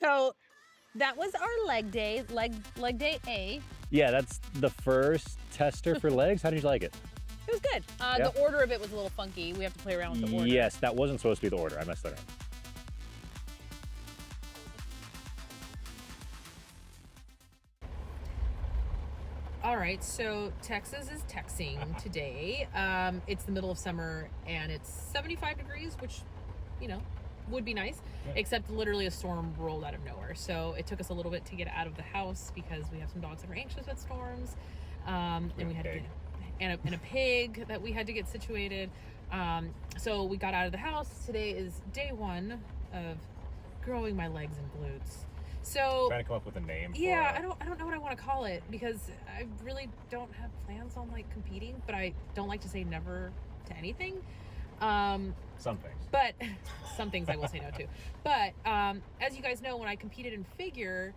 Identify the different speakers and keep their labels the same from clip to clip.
Speaker 1: So that was our leg day, leg day A.
Speaker 2: Yeah, that's the first tester for legs. How did you like it?
Speaker 1: It was good.
Speaker 2: Yeah.
Speaker 1: The order of it was a little funky. We have to play around with the order.
Speaker 2: Yes, that wasn't supposed to be the order. I messed that up.
Speaker 1: All right, so Texas is texting today. It's the middle of summer and it's 75 degrees, which, you know, would be nice, yeah. Except literally a storm rolled out of nowhere. So it took us a little bit to get out of the house because we have some dogs that are anxious with storms. And we had to get, and a pig that we had to get situated. So we got out of the house. Today is day one of growing my legs and glutes. So
Speaker 2: trying to come up with a name.
Speaker 1: Yeah, I don't know what I want to call it because I really don't have plans on like competing, but I don't like to say never to anything.
Speaker 2: Some things.
Speaker 1: But some things I will say no to. But as you guys know, when I competed in figure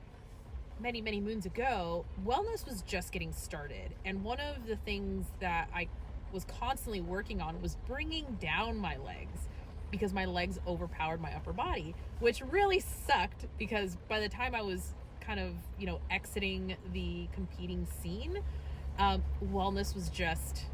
Speaker 1: many moons ago, wellness was just getting started, and one of the things that I was constantly working on was bringing down my legs, because my legs overpowered my upper body, which really sucked because by the time I was kind of, you know, exiting the competing scene, wellness was just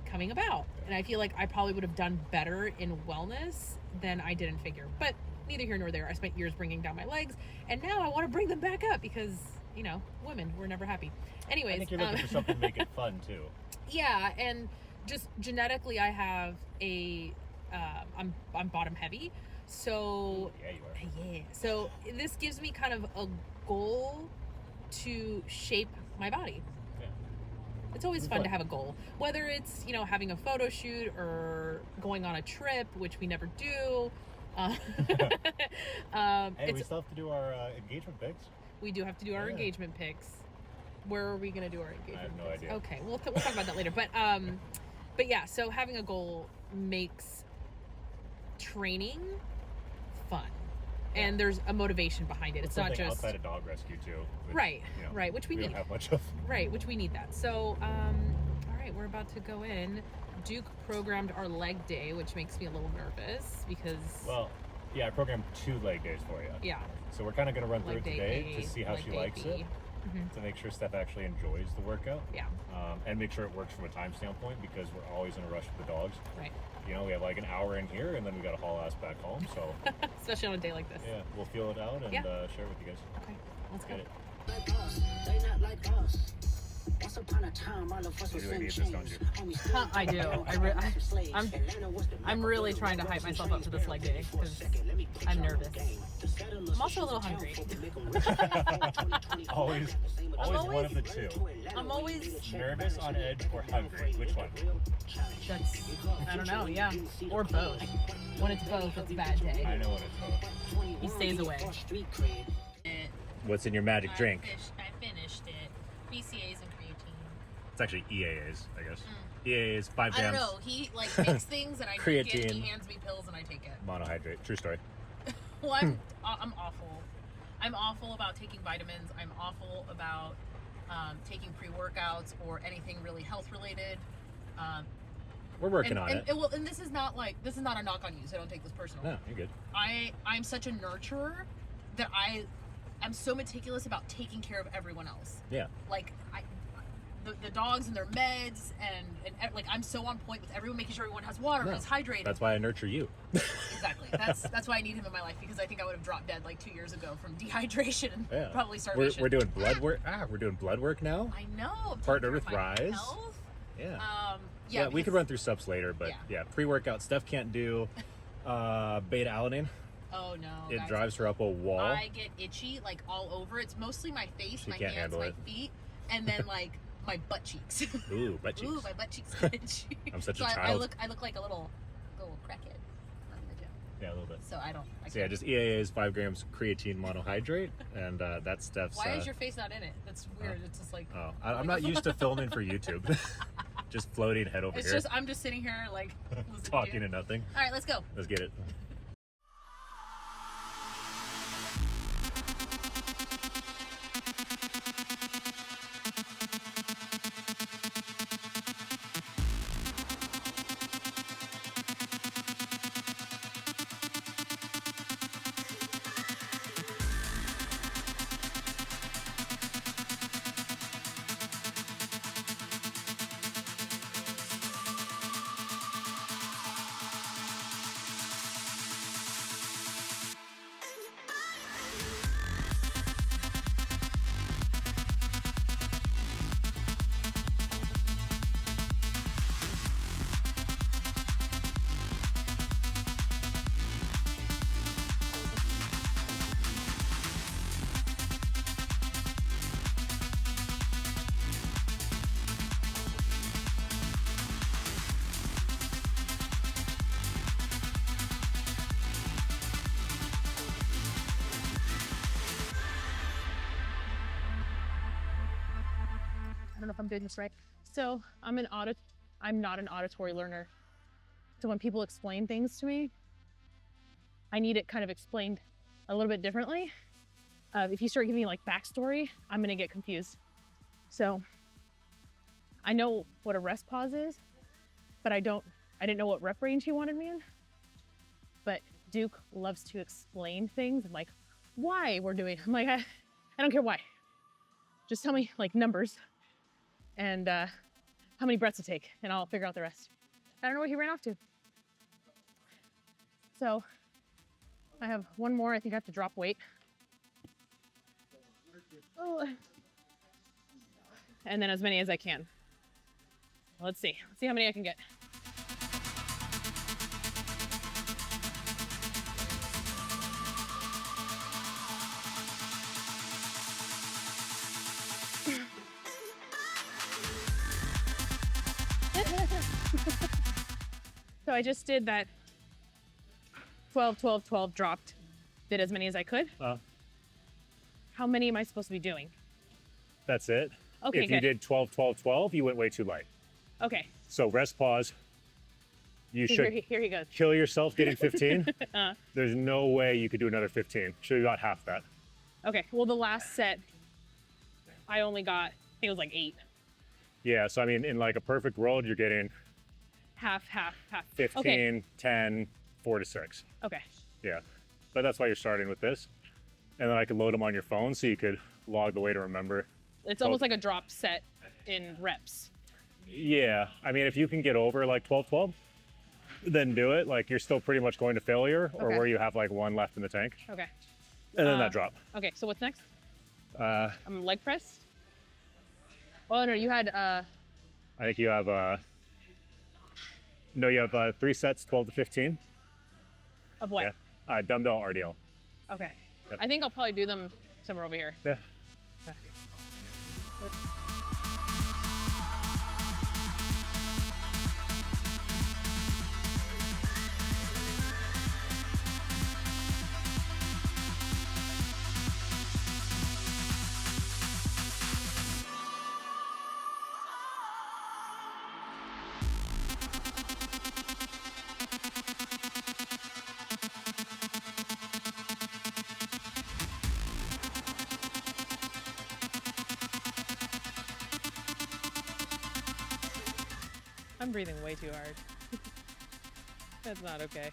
Speaker 1: coming about. And I feel like I probably would have done better in wellness than I did in figure. But neither here nor there. I spent years bringing down my legs, and now I want to bring them back up because, you know, women, we're never happy. Anyways.
Speaker 2: I think you're looking for something to make it fun too.
Speaker 1: Yeah, and just genetically I have a I'm bottom heavy, so
Speaker 2: yeah, you are.
Speaker 1: Yeah, so this gives me kind of a goal to shape my body.
Speaker 2: Yeah,
Speaker 1: it's always fun to have a goal, whether it's, you know, having a photo shoot or going on a trip, which we never do.
Speaker 2: Hey, we still have to do our engagement pics.
Speaker 1: We do have to do our engagement pics. Where are we going to do our engagement?
Speaker 2: I have no
Speaker 1: pics?
Speaker 2: idea.
Speaker 1: Okay, we'll talk about that later. But yeah, so having a goal makes training fun, and there's a motivation behind it. It's not just
Speaker 2: outside of dog rescue too, which,
Speaker 1: right,
Speaker 2: you know,
Speaker 1: right, which we
Speaker 2: don't
Speaker 1: need.
Speaker 2: have much of.
Speaker 1: Right, which we need that. So, all right, we're about to go in. Duke programmed our leg day, which makes me a little nervous because.
Speaker 2: Well, yeah, I programmed 2 leg days for you.
Speaker 1: Yeah.
Speaker 2: So we're kind of going to run through it today to see how
Speaker 1: leg
Speaker 2: she
Speaker 1: day
Speaker 2: likes
Speaker 1: B.
Speaker 2: it. Mm-hmm. To make sure Steph actually enjoys the workout.
Speaker 1: Yeah.
Speaker 2: And make sure it works from a time standpoint, because we're always in a rush with the dogs.
Speaker 1: Right.
Speaker 2: You know, we have like an hour in here and then we got to haul ass back home. So
Speaker 1: especially on a day like this.
Speaker 2: Yeah, we'll feel it out and share it with you guys.
Speaker 1: Okay, let's
Speaker 2: get
Speaker 1: go.
Speaker 2: it.
Speaker 3: Like us, they not like us. Once upon a time, all of us was in chains.
Speaker 1: I do. I'm really trying to hype myself up to this leg day because I'm nervous. I'm also a little hungry.
Speaker 2: always one of the two.
Speaker 1: I'm always
Speaker 2: nervous, on edge, or hungry. Which one?
Speaker 1: I don't know. Yeah, or both. When it's both, it's a bad day.
Speaker 2: I know when it's both.
Speaker 1: He stays away.
Speaker 2: What's in your magic drink?
Speaker 1: I finished it. BCAAs and creatine.
Speaker 2: It's actually EAAs, I guess. EAAs, 5 grams.
Speaker 1: I don't know. He like makes things and I take it. He hands me pills and I take it.
Speaker 2: Monohydrate. True story.
Speaker 1: Well, I'm awful. I'm awful about taking vitamins. I'm awful about taking pre-workouts or anything really health related.
Speaker 2: We're working on it.
Speaker 1: And this is not a knock on you, so don't take this personally.
Speaker 2: No, you're good.
Speaker 1: I'm such a nurturer that I'm so meticulous about taking care of everyone else.
Speaker 2: Yeah.
Speaker 1: Like the dogs and their meds and like I'm so on point with everyone, making sure everyone has water and is hydrated.
Speaker 2: That's why I nurture you.
Speaker 1: Exactly. That's why I need him in my life, because I think I would have dropped dead like 2 years ago from dehydration and probably starvation.
Speaker 2: We're doing blood work. We're doing blood work now.
Speaker 1: I know.
Speaker 2: Partnered with Rise.
Speaker 1: Health.
Speaker 2: Yeah. Yeah, we could run through subs later, but yeah, pre-workout stuff can't do beta-alanine.
Speaker 1: Oh no.
Speaker 2: It drives her up a wall.
Speaker 1: I get itchy like all over. It's mostly my face, my hands, my feet, and then like my butt cheeks.
Speaker 2: Ooh, butt cheeks.
Speaker 1: Ooh, my butt cheeks get itchy.
Speaker 2: I'm such a child.
Speaker 1: I look like a little crackhead in the gym.
Speaker 2: Yeah, a little bit.
Speaker 1: So I don't.
Speaker 2: Just EAAs, 5 grams creatine monohydrate, and that's Steph's.
Speaker 1: Why is your face not in it? That's weird. It's just like.
Speaker 2: Oh, I'm not used to filming for YouTube. Just floating head over here.
Speaker 1: I'm just sitting here like
Speaker 2: talking to nothing.
Speaker 1: All right, let's go.
Speaker 2: Let's get it.
Speaker 1: don't know if I'm doing this right. So I'm not an auditory learner. So when people explain things to me, I need it kind of explained a little bit differently. If you start giving me like backstory, I'm gonna get confused. So I know what a rest pause is, but I didn't know what rep range he wanted me in. But Duke loves to explain things and like why we're doing. I'm like, I don't care why. Just tell me like numbers and how many breaths to take, and I'll figure out the rest. I don't know what he ran off to. So I have one more. I think I have to drop weight. Oh. And then as many as I can. Let's see how many I can get. So I just did that 12, 12, 12, dropped, did as many as I could. How many am I supposed to be doing?
Speaker 2: That's it.
Speaker 1: Okay,
Speaker 2: if you did 12, 12, 12, you went way too light.
Speaker 1: Okay.
Speaker 2: So rest pause. You should
Speaker 1: Here he goes.
Speaker 2: kill yourself getting 15. There's no way you could do another 15. Should be about half that.
Speaker 1: Okay, well the last set, I only got, I think it was like 8.
Speaker 2: Yeah, so I mean, in like a perfect world, you're getting
Speaker 1: Half.
Speaker 2: 15,
Speaker 1: Okay.
Speaker 2: 10, 4 to 6.
Speaker 1: Okay.
Speaker 2: Yeah, but that's why you're starting with this. And then I could load them on your phone so you could log the way to remember.
Speaker 1: It's almost like a drop set in reps.
Speaker 2: Yeah, I mean, if you can get over like 12, 12, then do it. Like you're still pretty much going to failure or
Speaker 1: Okay.
Speaker 2: where you have like one left in the tank.
Speaker 1: Okay.
Speaker 2: And then that drop.
Speaker 1: Okay, so what's next?
Speaker 2: I'm
Speaker 1: Leg press? Oh no, you had,
Speaker 2: I think you have, no, you have 3 sets, 12 to 15.
Speaker 1: of what?
Speaker 2: Yeah, dumbbell RDL.
Speaker 1: Okay.
Speaker 2: Yep.
Speaker 1: I think I'll probably do them somewhere over here.
Speaker 2: Yeah.
Speaker 1: Okay. I'm breathing way too hard. That's not okay.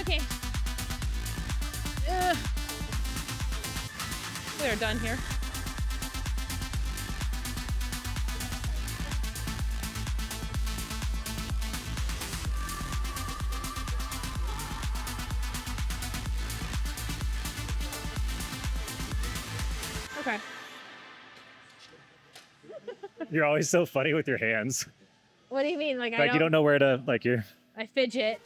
Speaker 1: Okay. We are done here. Okay.
Speaker 2: You're always so funny with your hands.
Speaker 1: What do you mean? Like
Speaker 2: Like you don't know where to, like you're.
Speaker 1: I fidget.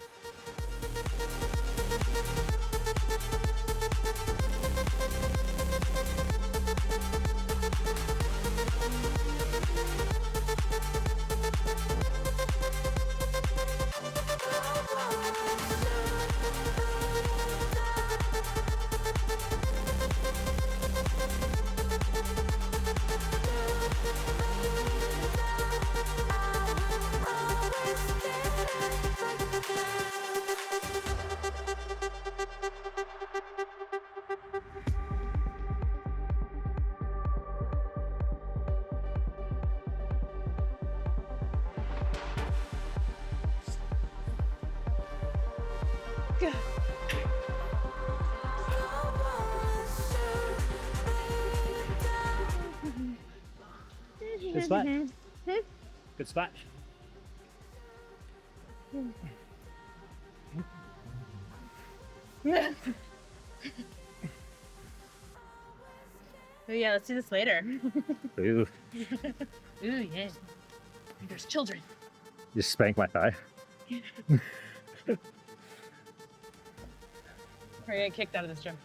Speaker 2: Good spot. Good spot.
Speaker 1: Oh yeah, let's do this later.
Speaker 2: Ooh,
Speaker 1: Ooh yeah. There's children.
Speaker 2: just spank my thigh.
Speaker 1: We're gonna get kicked out of this gym.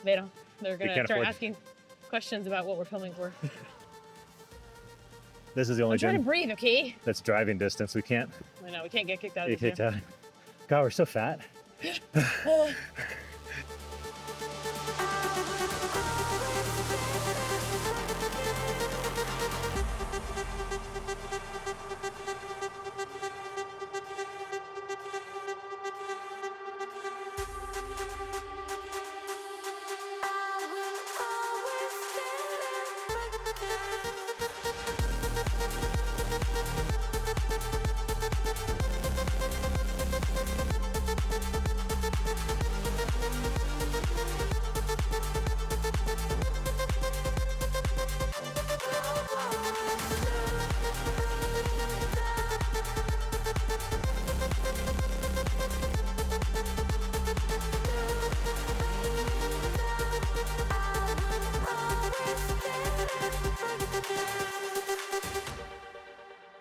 Speaker 1: They don't. They're gonna start asking questions about what we're filming for.
Speaker 2: This is the only
Speaker 1: I'm trying
Speaker 2: gym
Speaker 1: to breathe, okay?
Speaker 2: that's driving distance. We can't
Speaker 1: I know, we can't get kicked out
Speaker 2: get
Speaker 1: of the
Speaker 2: kicked
Speaker 1: gym.
Speaker 2: out. God, we're so fat.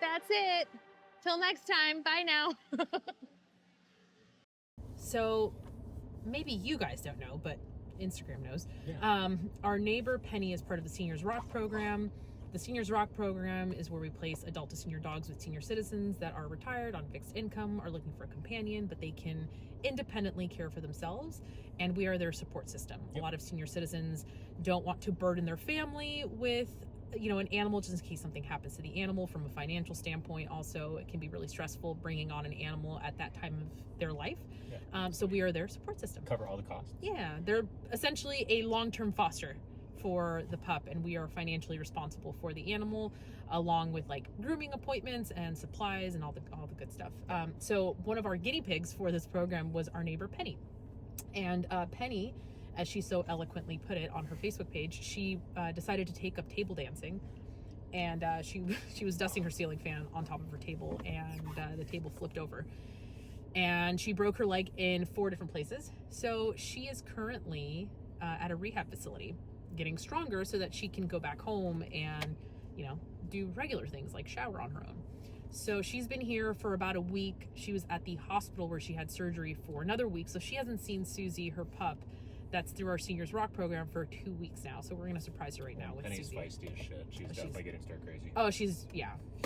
Speaker 1: That's it. Till next time. Bye now. So, maybe you guys don't know, but Instagram knows.
Speaker 2: Yeah.
Speaker 1: Our neighbor Penny is part of the Seniors Rock program. The Seniors Rock program is where we place adult to senior dogs with senior citizens that are retired on fixed income, are looking for a companion, but they can independently care for themselves, and we are their support system.
Speaker 2: Yep.
Speaker 1: A lot of senior citizens don't want to burden their family with an animal just in case something happens to the animal. From a financial standpoint, also it can be really stressful bringing on an animal at that time of their life.
Speaker 2: Yeah.
Speaker 1: So we are their support system.
Speaker 2: Cover all the costs.
Speaker 1: Yeah, they're essentially a long-term foster for the pup, and we are financially responsible for the animal, along with like grooming appointments and supplies and all the good stuff. So one of our guinea pigs for this program was our neighbor Penny, and Penny, as she so eloquently put it on her Facebook page, she decided to take up table dancing, and she was dusting her ceiling fan on top of her table, and the table flipped over, and she broke her leg in 4 different places. So she is currently at a rehab facility, getting stronger so that she can go back home and do regular things like shower on her own. So she's been here for about a week. She was at the hospital where she had surgery for another week, so she hasn't seen Susie, her pup, that's through our Seniors Rock program, for 2 weeks now. So we're gonna surprise her right now with
Speaker 2: Penny's
Speaker 1: Susie.
Speaker 2: feisty as shit. She's definitely getting stir crazy.
Speaker 1: Oh, she's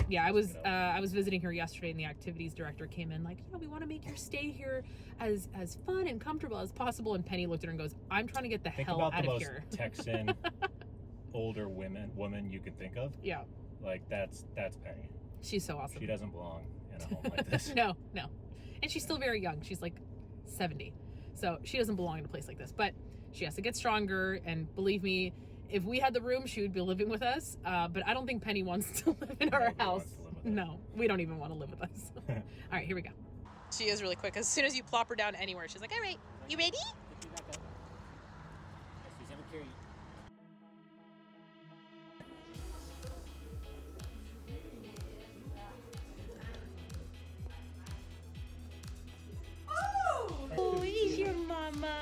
Speaker 1: I was visiting her yesterday, and the activities director came in like, we want to make your stay here as fun and comfortable as possible. And Penny looked at her and goes, I'm trying to get the hell out of here.
Speaker 2: Texan older woman you can think of.
Speaker 1: Yeah,
Speaker 2: like that's Penny.
Speaker 1: She's so awesome.
Speaker 2: She doesn't belong in a home like this.
Speaker 1: No, and she's still very young. She's like 70. So she doesn't belong in a place like this, but she has to get stronger. And believe me, if we had the room, she would be living with us. But I don't think Penny wants to live in our house. No, we don't even want to live with us. All right, here we go. She is really quick. As soon as you plop her down anywhere, she's like, all right, you ready? Oh, he's your mama.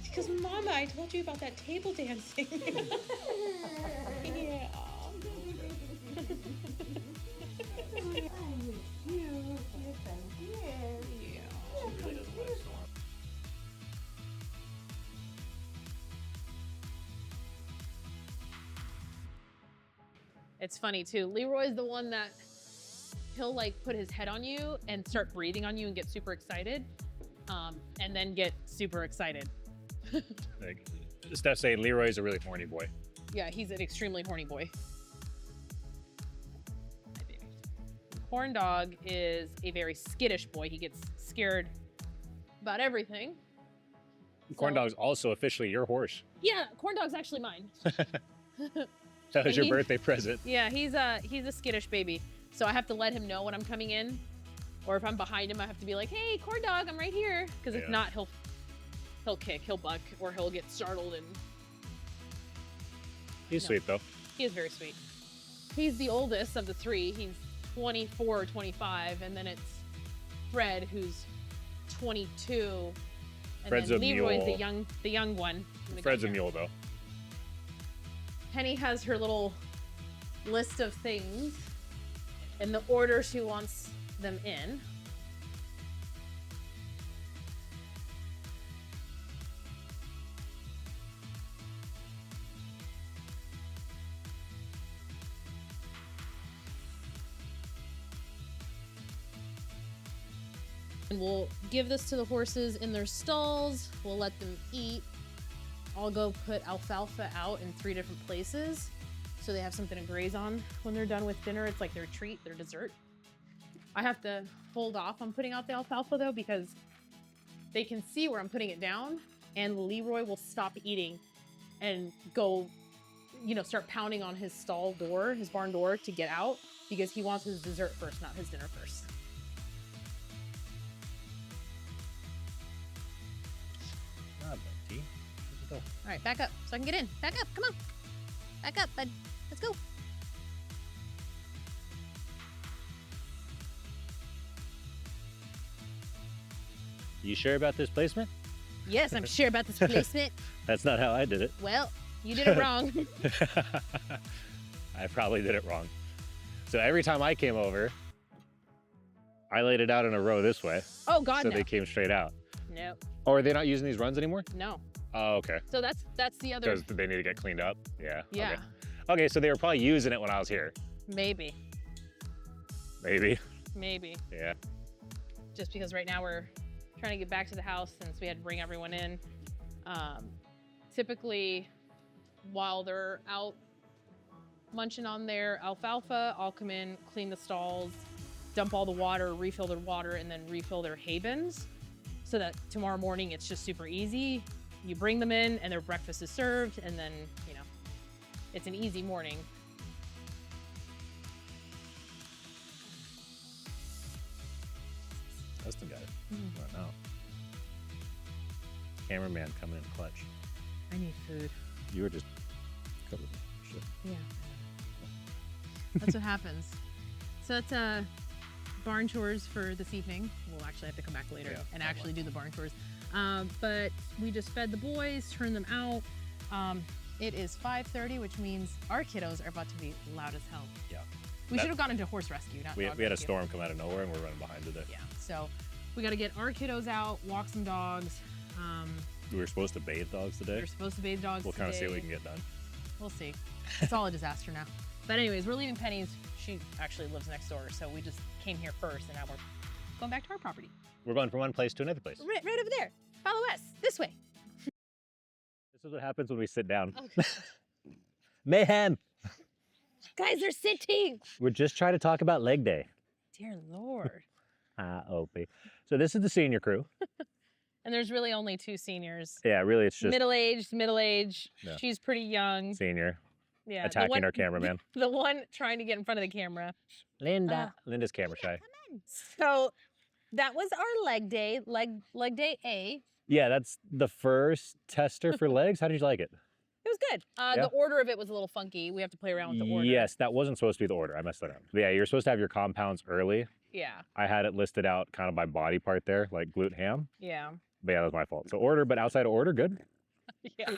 Speaker 1: Because mama, I told you about that table dancing. Yeah. It's funny too. Leroy's the one that he'll like put his head on you and start breathing on you and get super excited, and then get super excited.
Speaker 2: Like, Steph saying Leroy's a really horny boy.
Speaker 1: Yeah, he's an extremely horny boy. Corn Dog is a very skittish boy. He gets scared about everything.
Speaker 2: Corn Dog's also officially your horse.
Speaker 1: Yeah, Corn Dog's actually mine.
Speaker 2: That was your birthday present.
Speaker 1: Yeah, he's a skittish baby. So I have to let him know when I'm coming in, or if I'm behind him, I have to be like, "Hey, Corn Dog, I'm right here." Because if not, he'll kick, he'll buck, or he'll get startled. And
Speaker 2: he's sweet though.
Speaker 1: He is very sweet. He's the oldest of the 3. He's 24 or 25, and then it's Fred, who's 22, and
Speaker 2: Fred's
Speaker 1: then
Speaker 2: a
Speaker 1: Leroy's
Speaker 2: mule.
Speaker 1: the young one.
Speaker 2: Fred's a mule though.
Speaker 1: Penny has her little list of things in the order she wants them in. And we'll give this to the horses in their stalls. We'll let them eat. I'll go put alfalfa out in 3 different places so they have something to graze on when they're done with dinner. It's like their treat, their dessert. I have to hold off on putting out the alfalfa though, because they can see where I'm putting it down, and Leroy will stop eating and go, you know, start pounding on his stall door, his barn door, to get out, because he wants his dessert first, not his dinner first. All right, back up so I can get in. Back up, come on. Back up, bud. Let's go.
Speaker 2: You sure about this placement?
Speaker 1: Yes, I'm sure about this placement.
Speaker 2: That's not how I did it.
Speaker 1: Well, you did it wrong.
Speaker 2: I probably did it wrong. So every time I came over, I laid it out in a row this way.
Speaker 1: Oh God,
Speaker 2: so
Speaker 1: no.
Speaker 2: they came straight out.
Speaker 1: No.
Speaker 2: Oh, are they not using these runs anymore?
Speaker 1: No.
Speaker 2: Oh, okay.
Speaker 1: So that's the other.
Speaker 2: Because they need to get cleaned up? Yeah.
Speaker 1: Yeah.
Speaker 2: Okay. Okay, so they were probably using it when I was here.
Speaker 1: Maybe.
Speaker 2: Maybe.
Speaker 1: Maybe.
Speaker 2: Yeah.
Speaker 1: Just because right now we're trying to get back to the house since we had to bring everyone in. Typically, while they're out munching on their alfalfa, I'll come in, clean the stalls, dump all the water, refill their water, and then refill their hay bins, so that tomorrow morning it's just super easy. You bring them in and their breakfast is served, and then, you know, it's an easy morning.
Speaker 2: Dustin got it. Oh, no. Cameraman coming in clutch.
Speaker 1: I need food.
Speaker 2: You were just covered in shit.
Speaker 1: Yeah. That's what happens. So that's barn chores for this evening. We'll actually have to come back later and actually do the barn chores. But we just fed the boys, turned them out. It is 5:30, which means our kiddos are about to be loud as hell.
Speaker 2: Yeah.
Speaker 1: We should have gone into horse rescue, not
Speaker 2: We
Speaker 1: dog
Speaker 2: had a
Speaker 1: rescue.
Speaker 2: storm come out of nowhere and we're running behind today.
Speaker 1: Yeah, so we got to get our kiddos out, walk some dogs.
Speaker 2: We were supposed to bathe dogs today.
Speaker 1: We're supposed to bathe dogs
Speaker 2: We'll kind of see
Speaker 1: today.
Speaker 2: what we can get done.
Speaker 1: We'll see. It's all a disaster now. But anyways, we're leaving Penny's. She actually lives next door, so we just came here first, and now we're going back to our property.
Speaker 2: We're going from one place to another place.
Speaker 1: Right over there. Follow us. This way.
Speaker 2: This is what happens when we sit down.
Speaker 1: Okay.
Speaker 2: Mayhem!
Speaker 1: Guys, they're sitting.
Speaker 2: We're just trying to talk about leg day.
Speaker 1: Dear Lord.
Speaker 2: Opie. So this is the senior crew.
Speaker 1: And there's really only 2 seniors.
Speaker 2: Yeah, really, it's just
Speaker 1: Middle-aged.
Speaker 2: Yeah.
Speaker 1: She's pretty young.
Speaker 2: senior
Speaker 1: Yeah.
Speaker 2: attacking our cameraman.
Speaker 1: The one trying to get in front of the camera.
Speaker 2: Linda. Linda's camera shy.
Speaker 1: So that was our leg day, leg day A.
Speaker 2: Yeah, that's the first tester for legs. How did you like it?
Speaker 1: It was good.
Speaker 2: Yeah.
Speaker 1: The order of it was a little funky. We have to play around with the order.
Speaker 2: Yes, that wasn't supposed to be the order. I messed that up. Yeah, you're supposed to have your compounds early.
Speaker 1: Yeah.
Speaker 2: I had it listed out kind of by body part there, like glute ham.
Speaker 1: Yeah.
Speaker 2: But yeah, that was my fault. So order, but outside of order, good.
Speaker 1: Yeah.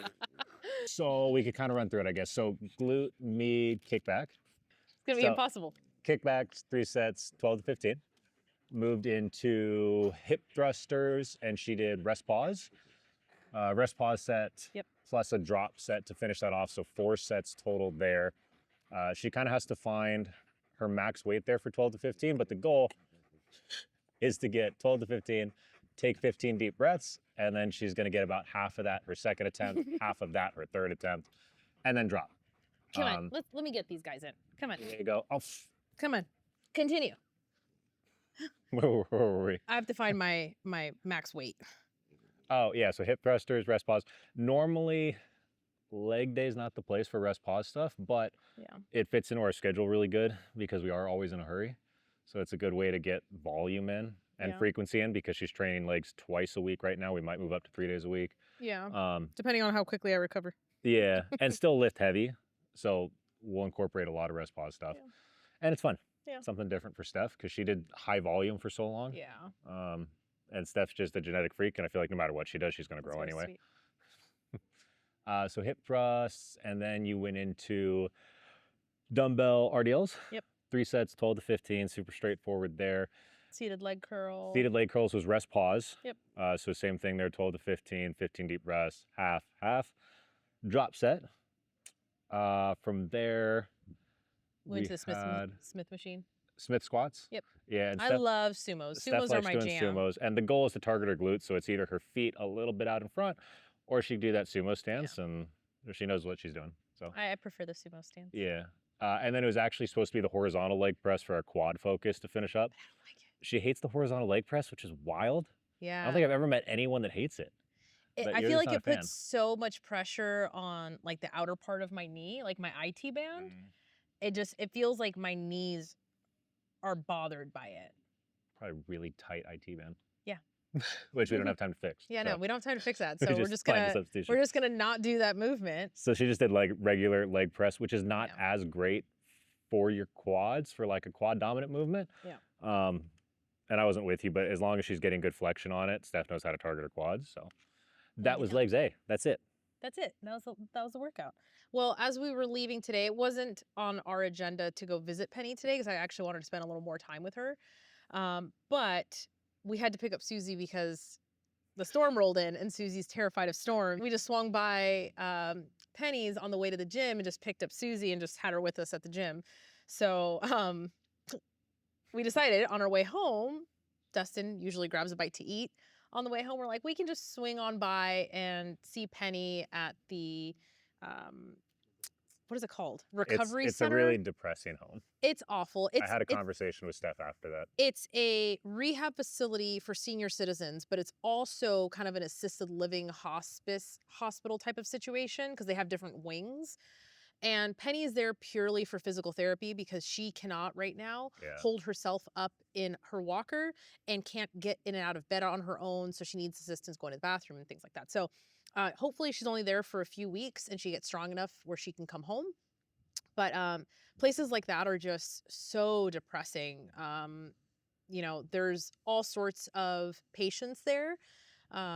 Speaker 2: So we could kind of run through it, I guess. So glute, me, kickback.
Speaker 1: It's going to be impossible.
Speaker 2: Kickbacks, 3 sets, 12 to 15. Moved into hip thrusters, and she did rest pause. Rest pause set, plus a drop set to finish that off. So 4 sets total there. She kind of has to find her max weight there for 12 to 15, but the goal is to get 12 to 15, take 15 deep breaths, and then she's going to get about half of that her second attempt, half of that her third attempt, and then drop.
Speaker 1: Come on, let me get these guys in. Come on.
Speaker 2: There you go. Oh,
Speaker 1: Come on. Continue.
Speaker 2: where were we?
Speaker 1: I have to find my max weight.
Speaker 2: Oh, yeah, so hip thrusters, rest pause. Normally, leg day is not the place for rest pause stuff, but it fits into our schedule really good because we are always in a hurry. So it's a good way to get volume in and frequency in because she's training legs twice a week right now. We might move up to 3 days a week.
Speaker 1: Yeah, depending on how quickly I recover.
Speaker 2: Yeah, and still lift heavy. So we'll incorporate a lot of rest pause stuff. And it's fun.
Speaker 1: Yeah.
Speaker 2: Something different for Steph because she did high volume for so long.
Speaker 1: Yeah.
Speaker 2: And Steph's just a genetic freak, and I feel like no matter what she does, she's going to grow anyway. So hip thrusts, and then you went into dumbbell RDLs.
Speaker 1: Yep.
Speaker 2: 3 sets, 12 to 15, super straightforward there.
Speaker 1: Seated leg curl.
Speaker 2: Seated leg curls was rest pause.
Speaker 1: Yep.
Speaker 2: So same thing there, 12 to 15, 15 deep breaths, half, half. Drop set. From there,
Speaker 1: Went to the
Speaker 2: had
Speaker 1: Smith machine.
Speaker 2: Smith squats.
Speaker 1: Yep.
Speaker 2: Yeah, and
Speaker 1: I love sumos.
Speaker 2: Steph
Speaker 1: Sumos are
Speaker 2: likes
Speaker 1: my
Speaker 2: doing
Speaker 1: jam.
Speaker 2: sumos, and the goal is to target her glutes, so it's either her feet a little bit out in front, or she can do that sumo stance, and she knows what she's doing. So
Speaker 1: I prefer the sumo stance.
Speaker 2: yeah, and then it was actually supposed to be the horizontal leg press for our quad focus to finish up.
Speaker 1: I don't like it.
Speaker 2: She hates the horizontal leg press, which is wild.
Speaker 1: Yeah.
Speaker 2: I don't think I've ever met anyone that hates it.
Speaker 1: I feel like it puts so much pressure on like the outer part of my knee, like my IT band. It feels like my knees are bothered by it.
Speaker 2: Probably really tight IT band.
Speaker 1: Yeah.
Speaker 2: Which we don't have time to fix.
Speaker 1: Yeah,
Speaker 2: so.
Speaker 1: no, we don't have time to fix that. So
Speaker 2: we're just
Speaker 1: gonna not do that movement.
Speaker 2: So she just did like regular leg press, which is not as great for your quads for like a quad dominant movement.
Speaker 1: Yeah.
Speaker 2: And I wasn't with you, but as long as she's getting good flexion on it, Steph knows how to target her quads. So that was legs A. That's it.
Speaker 1: That's it. That was the workout. Well, as we were leaving today, it wasn't on our agenda to go visit Penny today because I actually wanted to spend a little more time with her. But we had to pick up Susie because the storm rolled in and Susie's terrified of storm. We just swung by Penny's on the way to the gym and just picked up Susie and just had her with us at the gym. So we decided on our way home, Dustin usually grabs a bite to eat. On the way home, we're like, we can just swing on by and see Penny at the, what is it called? Recovery
Speaker 2: it's
Speaker 1: center?
Speaker 2: It's a really depressing home.
Speaker 1: It's awful.
Speaker 2: I had a conversation with Steph after that.
Speaker 1: It's a rehab facility for senior citizens, but it's also kind of an assisted living hospital type of situation because they have different wings. And Penny is there purely for physical therapy because she cannot right now hold herself up in her walker and can't get in and out of bed on her own. So she needs assistance going to the bathroom and things like that. So hopefully she's only there for a few weeks and she gets strong enough where she can come home. But places like that are just so depressing. You know, there's all sorts of patients there.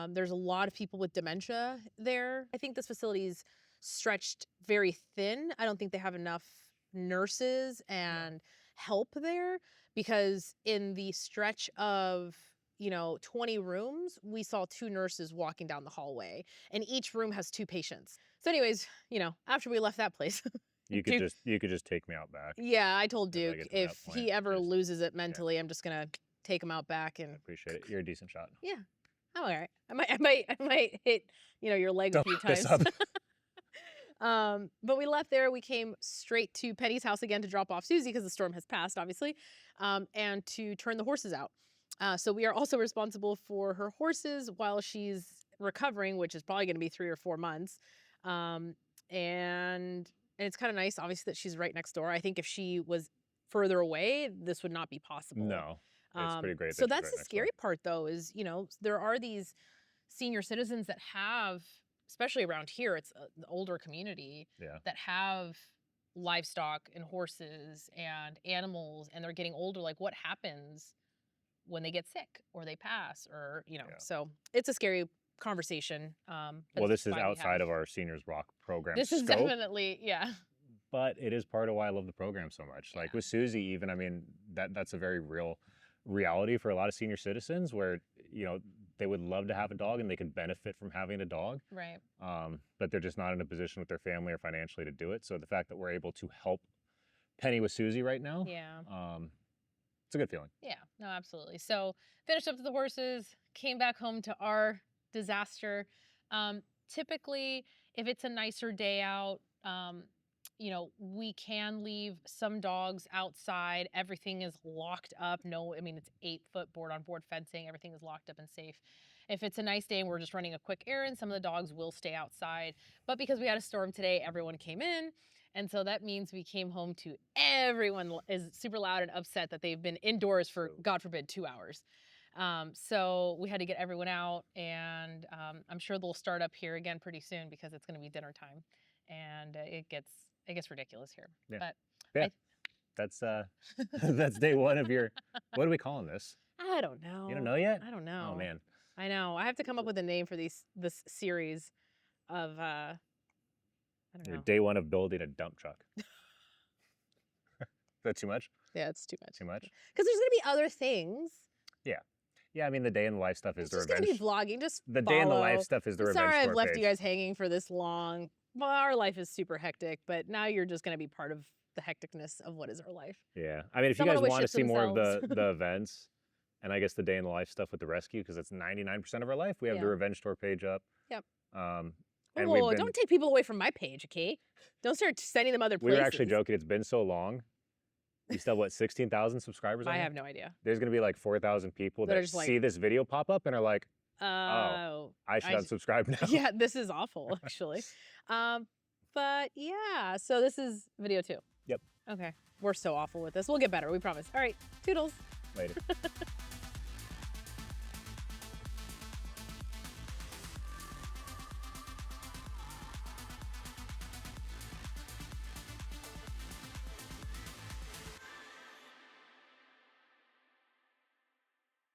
Speaker 1: There's a lot of people with dementia there. I think this facility's stretched very thin. I don't think they have enough nurses and help there because in the stretch of, 20 rooms, we saw 2 nurses walking down the hallway and each room has 2 patients. So anyways, after we left that place,
Speaker 2: you could just take me out back.
Speaker 1: Yeah, I told Duke if he ever loses it mentally, I'm just going to take him out back and
Speaker 2: I appreciate it. You're a decent shot.
Speaker 1: Yeah. I'm all right. I might hit, your leg a few times. But we left there. We came straight to Penny's house again to drop off Susie because the storm has passed, obviously, and to turn the horses out. So we are also responsible for her horses while she's recovering, which is probably going to be 3 or 4 months. And it's kind of nice, obviously, that she's right next door. I think if she was further away, this would not be possible.
Speaker 2: No, it's pretty great.
Speaker 1: So that's the scary part, though, is, there are these senior citizens that have, especially around here, it's an older community that have livestock and horses and animals, and they're getting older. Like, what happens when they get sick or they pass or, so it's a scary conversation.
Speaker 2: Well, this is outside of our Seniors Rock program.
Speaker 1: This is definitely,
Speaker 2: But it is part of why I love the program so much. Like with Susie, even, I mean, that's a very real reality for a lot of senior citizens where, they would love to have a dog and they could benefit from having a dog.
Speaker 1: Right.
Speaker 2: But they're just not in a position with their family or financially to do it. So the fact that we're able to help Penny with Susie right now, it's a good feeling.
Speaker 1: Yeah, no, absolutely. So finished up with the horses, came back home to our disaster. Typically, if it's a nicer day out, we can leave some dogs outside. Everything is locked up. It's 8-foot board-on-board fencing. Everything is locked up and safe. If it's a nice day and we're just running a quick errand, some of the dogs will stay outside. But because we had a storm today, everyone came in. And so that means we came home to everyone is super loud and upset that they've been indoors for, God forbid, 2 hours. So we had to get everyone out, and I'm sure they'll start up here again pretty soon because it's going to be dinner time, and it gets ridiculous here.
Speaker 2: Yeah.
Speaker 1: But
Speaker 2: that's day one of your. What are we calling this?
Speaker 1: I don't know.
Speaker 2: You don't know yet?
Speaker 1: I don't know.
Speaker 2: Oh man.
Speaker 1: I know. I have to come up with a name for this series of. I don't know.
Speaker 2: Day one of building a dump truck. Is that too much?
Speaker 1: Yeah, it's too much.
Speaker 2: Too much?
Speaker 1: Because there's going to be other things.
Speaker 2: Yeah. Yeah, I mean, the day in the life stuff is the revenge.
Speaker 1: It's just going to be vlogging. Just
Speaker 2: the
Speaker 1: follow.
Speaker 2: Day in the life stuff is the revenge.
Speaker 1: Sorry I've left you guys hanging for this long. Well, our life is super hectic, but now you're just going to be part of
Speaker 4: the hecticness of what is our life.
Speaker 2: Yeah. I mean, if
Speaker 4: Someone
Speaker 2: you guys
Speaker 4: always
Speaker 2: want to
Speaker 4: shits
Speaker 2: see more of
Speaker 4: themselves.
Speaker 2: the events and I guess the day in the life stuff with the rescue, because it's 99% of our life, we have
Speaker 4: Yeah.
Speaker 2: the Revenge Tour page up.
Speaker 4: Yep.
Speaker 2: And
Speaker 4: Whoa, don't take people away from my page, okay? Don't start sending them other
Speaker 2: we
Speaker 4: places.
Speaker 2: were actually joking. It's been so long. You still have, what, 16,000 subscribers on
Speaker 4: I
Speaker 2: there?
Speaker 4: have no idea.
Speaker 2: There's going to be like 4,000 people
Speaker 4: That are
Speaker 2: that
Speaker 4: just like-
Speaker 2: see this video pop up and are like,
Speaker 4: Oh,
Speaker 2: I should
Speaker 4: I-
Speaker 2: unsubscribe now.
Speaker 4: yeah, this is awful, actually. But yeah, so this is video 2.
Speaker 2: Yep.
Speaker 4: Okay. We're so awful with this. We'll get better, we promise. All right, toodles.
Speaker 2: Later.